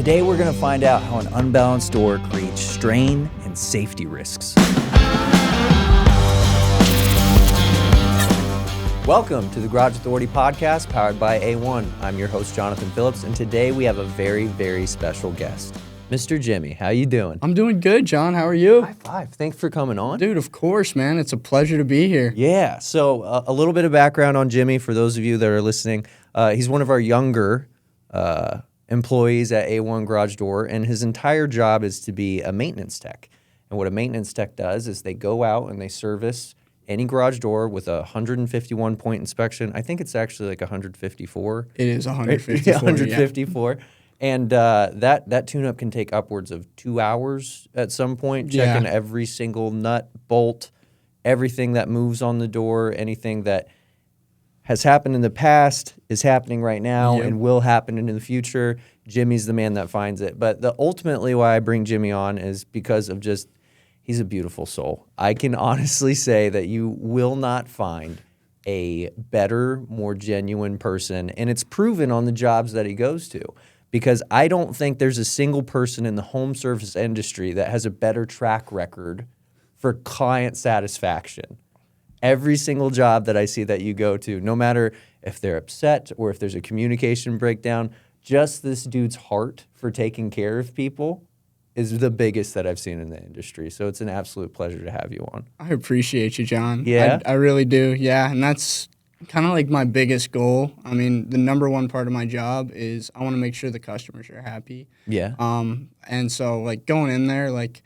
Today we're going to find out how an unbalanced door creates strain and safety risks. Welcome to the Garage Authority podcast powered by A1. I'm your host, Jonithan Phillips, and today we have a very, very special guest. Mr. Jimmy, how you doing? I'm doing good, John. How are you? High five. Thanks for coming on. Dude, of course, man. It's a pleasure to be here. Yeah. So a little bit of background on Jimmy for those of you that are listening. He's one of our younger employees at A1 Garage Door, and his entire job is to be a maintenance tech. And what a maintenance tech does is they go out and they service any garage door with a 151-point inspection. I think it's actually like 154. It is 154. Yeah, 154. Yeah. And that tune-up can take upwards of 2 hours at some point, checking every single nut, bolt, everything that moves on the door, anything that has happened in the past, is happening right now, and will happen in the future. Jimmy's the man that finds it. But ultimately why I bring Jimmy on is because of just, he's a beautiful soul. I can honestly say that you will not find a better, more genuine person, and it's proven on the jobs that he goes to. Because I don't think there's a single person in the home service industry that has a better track record for client satisfaction. Every single job that I see that you go to, no matter if they're upset or if there's a communication breakdown, just this dude's heart for taking care of people is the biggest that I've seen in the industry. So it's an absolute pleasure to have you on. I appreciate you, John. Yeah? I really do. Yeah, and that's kind of like my biggest goal. I mean, the number one part of my job is I want to make sure the customers are happy. Yeah. And so, like, going in there, like,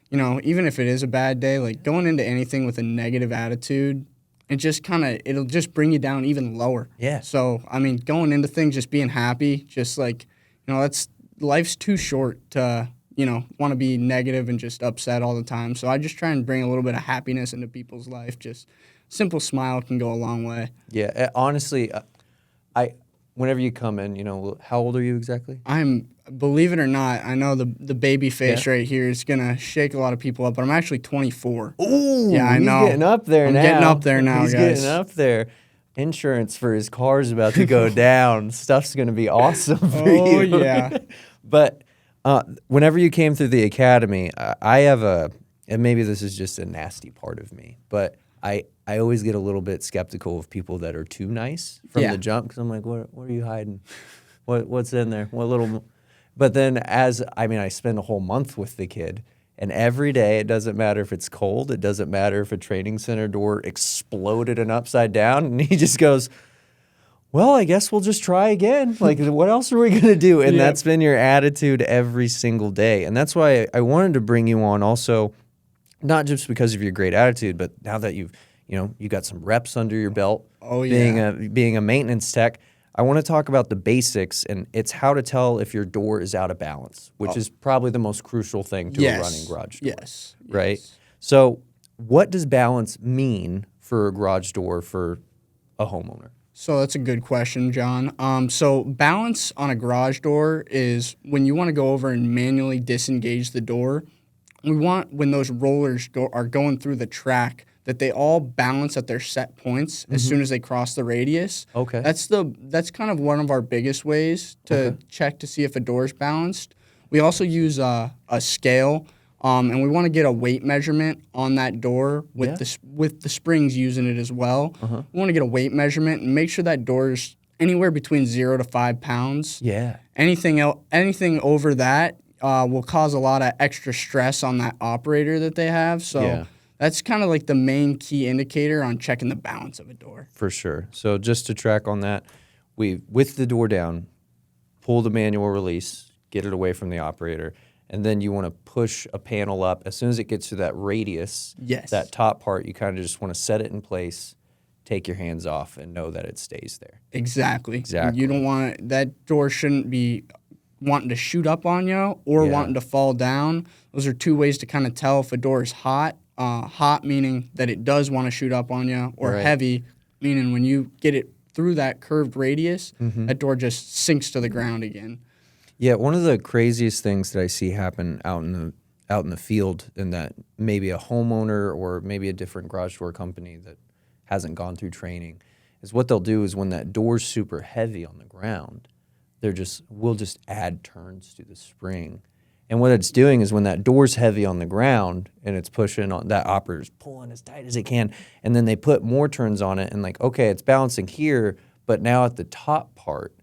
you know, even if it is a bad day, like, going into anything with a negative attitude, it'll just bring you down even lower. Yeah. So, I mean, going into things, just being happy, just like, you know, life's too short to, you know, want to be negative and just upset all the time. So I just try and bring a little bit of happiness into people's life. Just simple smile can go a long way. Yeah, honestly, whenever you come in, you know, how old are you exactly? Believe it or not, I know the baby face right here is going to shake a lot of people up, but I'm actually 24. Ooh, yeah, I know. He's getting up there now. I'm getting up there now, He's guys. getting up there. Insurance for his car is about to go down. Stuff's going to be awesome for you. Oh, yeah. But whenever you came through the academy, I have and maybe this is just a nasty part of me, but I always get a little bit skeptical of people that are too nice from the jump, because I'm like, what are you hiding? What's in there? What little? But then I spend a whole month with the kid, and every day, it doesn't matter if it's cold, it doesn't matter if a training center door exploded and upside down, and he just goes, well, I guess we'll just try again. Like, what else are we going to do? And that's been your attitude every single day. And that's why I wanted to bring you on also, not just because of your great attitude, but now that you got some reps under your belt, being a maintenance tech, I want to talk about the basics, and it's how to tell if your door is out of balance, which is probably the most crucial thing to a running garage door. Yes. Right? So what does balance mean for a garage door for a homeowner? So that's a good question, John. So balance on a garage door is when you want to go over and manually disengage the door. We want, when those rollers are going through the track, that they all balance at their set points as soon as they cross the radius. Okay. That's kind of one of our biggest ways to check to see if a door is balanced. We also use a scale, and we want to get a weight measurement on that door with the springs using it as well. We want to get a weight measurement and make sure that door's anywhere between 0 to 5 pounds. Yeah. Anything over that will cause a lot of extra stress on that operator that they have. So that's kind of like the main key indicator on checking the balance of a door. For sure. So just to track on that, with the door down, pull the manual release, get it away from the operator, and then you want to push a panel up. As soon as it gets to that radius, that top part, you kind of just want to set it in place, take your hands off, and know that it stays there. Exactly. You don't want that door shouldn't be wanting to shoot up on you or wanting to fall down. Those are two ways to kind of tell if a door is hot. Hot meaning that it does want to shoot up on you, or heavy meaning when you get it through that curved radius, that door just sinks to the ground again. Yeah, one of the craziest things that I see happen out in the field, and that maybe a homeowner or maybe a different garage door company that hasn't gone through training, is what they'll do is when that door's super heavy on the ground, we'll just add turns to the spring. And what it's doing is when that door's heavy on the ground and it's pushing on, that operator's pulling as tight as it can, and then they put more turns on it and like, okay, it's balancing here, but now at the top part,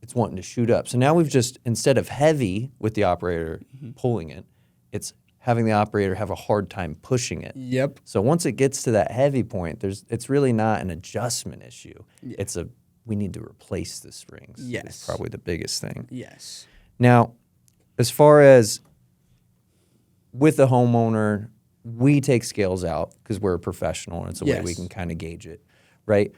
it's wanting to shoot up. So now we've just, instead of heavy with the operator pulling it, it's having the operator have a hard time pushing it. Yep. So once it gets to that heavy point, it's really not an adjustment issue. Yeah. We need to replace the springs. Yes. It's probably the biggest thing. Yes. Now, as far as with the homeowner, we take scales out because we're a professional and it's a way we can kind of gauge it, right?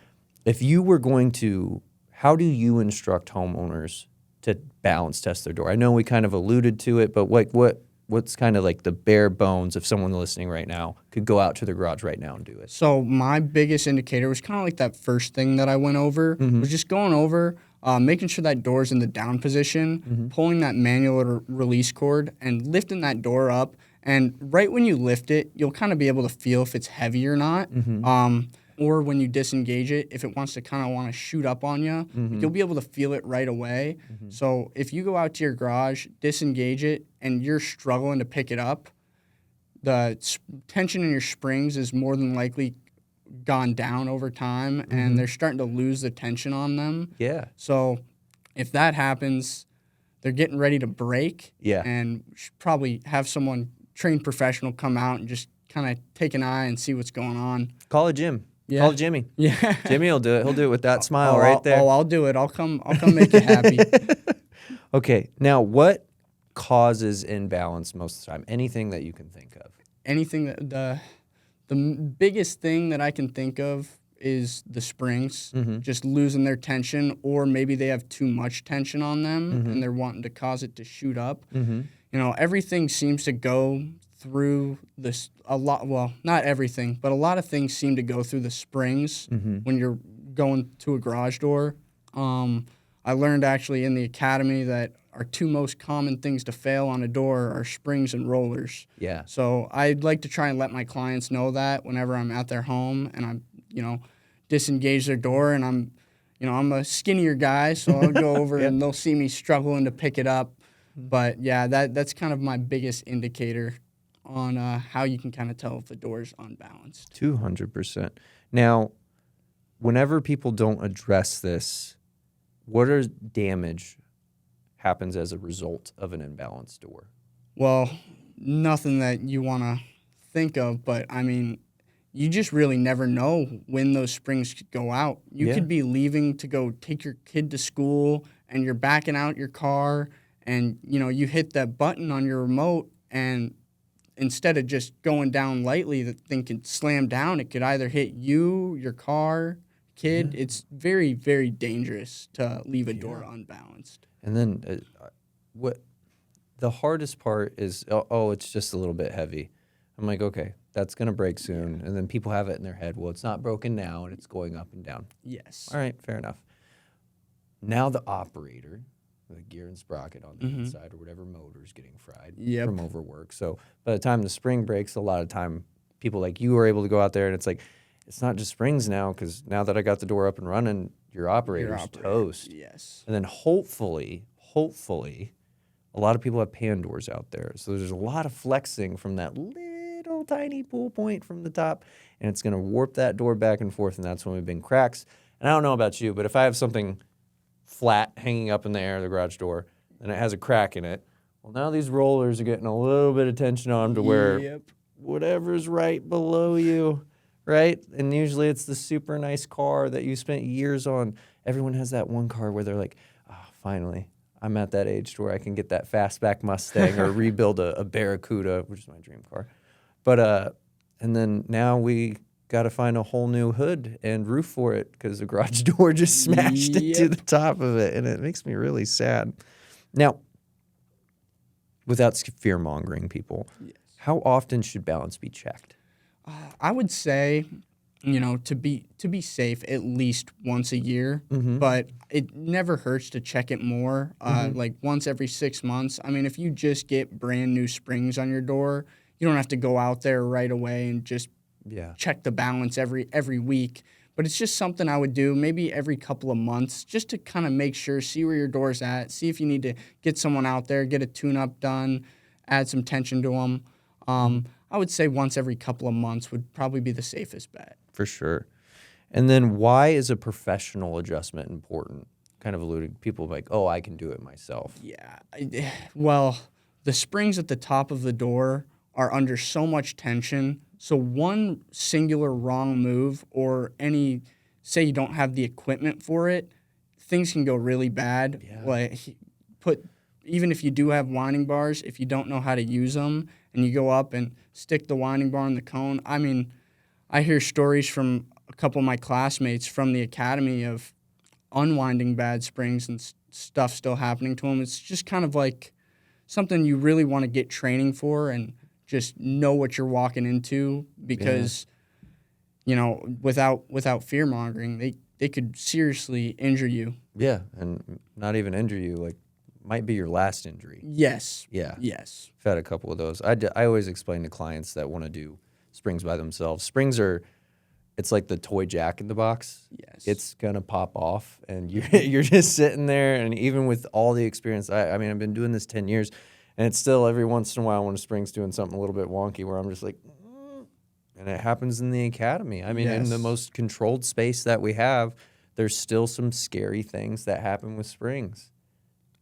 If you were going to, how do you instruct homeowners to balance test their door? I know we kind of alluded to it, but what's kind of like the bare bones if someone listening right now could go out to their garage right now and do it? So my biggest indicator was kind of like that first thing that I went over, was just going over, making sure that door's in the down position, pulling that manual release cord and lifting that door up. And right when you lift it, you'll kind of be able to feel if it's heavy or not. Or when you disengage it, if it wants to shoot up on you, you'll be able to feel it right away. So if you go out to your garage, disengage it, and you're struggling to pick it up, the tension in your springs is more than likely gone down over time, and they're starting to lose the tension on them. Yeah. So if that happens, they're getting ready to break. Yeah. And should probably have someone trained professional come out and just kind of take an eye and see what's going on. Call it Jim. Yeah. Call Jimmy. Yeah. Jimmy will do it. He'll do it with that smile right there. I'll do it. I'll come make you happy. Okay. Now, what causes imbalance most of the time? Anything that you can think of? Anything that the biggest thing that I can think of is the springs just losing their tension, or maybe they have too much tension on them and they're wanting to cause it to shoot up. You know, everything seems to go through this a lot. Well, not everything, but a lot of things seem to go through the springs when you're going to a garage door. I learned actually in the academy that our two most common things to fail on a door are springs and rollers. Yeah. So I'd like to try and let my clients know that whenever I'm at their home and I'm, disengage their door and I'm a skinnier guy, so I'll go over and they'll see me struggling to pick it up. But yeah, that's kind of my biggest indicator on how you can kind of tell if the door's unbalanced. 200%. Now, whenever people don't address this, what are damage happens as a result of an imbalanced door? Well, nothing that you want to think of, but I mean, you just really never know when those springs could go out. You could be leaving to go take your kid to school and you're backing out your car and, you hit that button on your remote and instead of just going down lightly, the thing could slam down. It could either hit you, your car, kid. It's very, very dangerous to leave a door unbalanced. And then what the hardest part is, it's just a little bit heavy. I'm like, okay, that's going to break soon. And then people have it in their head, well, it's not broken now, and it's going up and down. Yes. All right, fair enough. Now the operator, the gear and sprocket on the inside or whatever motor is getting fried from overwork. So by the time the spring breaks, a lot of time people like you are able to go out there, and it's like, it's not just springs now, because now that I got the door up and running, your operator's toast. Yes. And then hopefully, a lot of people have pan doors out there. So there's a lot of flexing from that little tiny pull point from the top, and it's going to warp that door back and forth, and that's when we've been cracks. And I don't know about you, but if I have something flat hanging up in the air, the garage door, and it has a crack in it, well, now these rollers are getting a little bit of tension on them to where whatever's right below you, right? And usually it's the super nice car that you spent years on. Everyone has that one car where they're like, finally, I'm at that age where I can get that fastback Mustang or rebuild a Barracuda, which is my dream car. But and then now we got to find a whole new hood and roof for it because the garage door just smashed into the top of it, and it makes me really sad. Now, without fear-mongering people, how often should balance be checked? I would say, to be safe, at least once a year, but it never hurts to check it more, like once every 6 months. I mean, if you just get brand new springs on your door, you don't have to go out there right away and just check the balance every week. But it's just something I would do maybe every couple of months just to kind of make sure, see where your door's at, see if you need to get someone out there, get a tune-up done, add some tension to them. I would say once every couple of months would probably be the safest bet. For sure. And then why is a professional adjustment important? Kind of alluding, people like, oh, I can do it myself. Yeah. Well, the springs at the top of the door are under so much tension. So one singular wrong move or say you don't have the equipment for it, things can go really bad. Yeah. Like even if you do have winding bars, if you don't know how to use them and you go up and stick the winding bar in the cone, I mean, I hear stories from a couple of my classmates from the academy of unwinding bad springs and stuff still happening to them. It's just kind of like something you really want to get training for and just know what you're walking into because, without fear-mongering, they could seriously injure you. Yeah, and not even injure you, like, might be your last injury. Yes. Yeah. Yes. I've had a couple of those. I always explain to clients that want to do springs by themselves. Springs it's like the toy Jack in the Box. Yes. It's going to pop off, and you're just sitting there, and even with all the experience, I mean, I've been doing this 10 years, and it's still every once in a while when a spring's doing something a little bit wonky where I'm just like, and it happens in the academy. I mean, in the most controlled space that we have, there's still some scary things that happen with springs.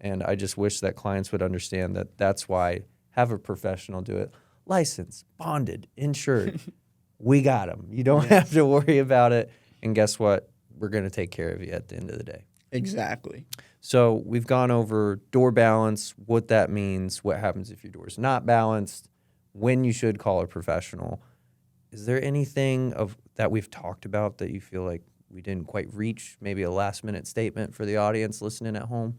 And I just wish that clients would understand that that's why have a professional do it. Licensed, bonded, insured. We got them. You don't have to worry about it. And guess what? We're going to take care of you at the end of the day. Exactly. So we've gone over door balance, what that means, what happens if your door is not balanced, when you should call a professional. Is there anything that we've talked about that you feel like we didn't quite reach? Maybe a last-minute statement for the audience listening at home?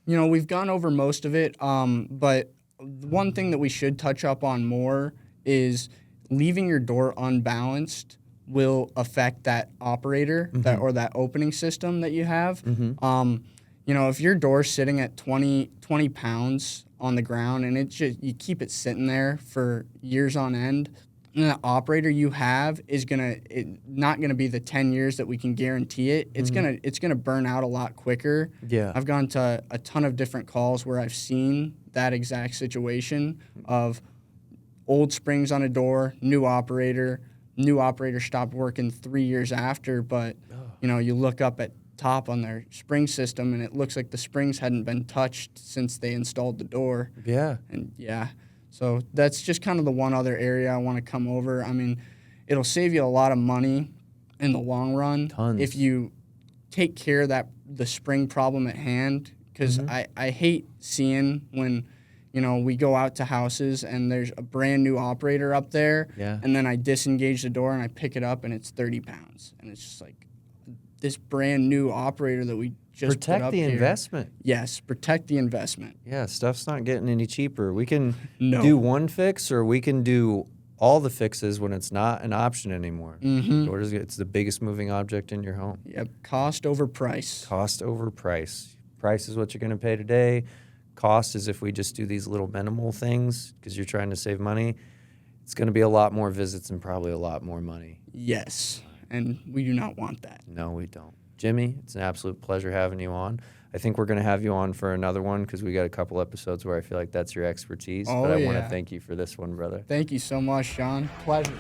We've gone over most of it, but one thing that we should touch up on more is leaving your door unbalanced will affect that operator or that opening system that you have. If your door's sitting at 20 pounds on the ground and you keep it sitting there for years on end, and the operator you have is not gonna be the 10 years that we can guarantee it. It's gonna burn out a lot quicker. Yeah. I've gone to a ton of different calls where I've seen that exact situation of old springs on a door, new operator stopped working 3 years after, but you look up at top on their spring system and it looks like the springs hadn't been touched since they installed the door. Yeah. And so that's just kind of the one other area I want to come over. I mean, it'll save you a lot of money in the long run. Tons. If you take care of the spring problem at hand, because I hate seeing when we go out to houses and there's a brand new operator up there, and then I disengage the door and I pick it up and it's 30 pounds. And it's just like this brand new operator that we just protect put up the here. investment. Yes, protect the investment. Yeah, stuff's not getting any cheaper. We can do one fix or we can do all the fixes when it's not an option anymore. It's the biggest moving object in your home. Yep, cost over price. Cost over price. Price is what you're going to pay today. Cost is if we just do these little minimal things because you're trying to save money. It's going to be a lot more visits and probably a lot more money. Yes, and we do not want that. No, we don't. Jimmy, it's an absolute pleasure having you on. I think we're going to have you on for another one because we got a couple episodes where I feel like that's your expertise. But I want to thank you for this one, brother. Thank you so much, Sean. Pleasure.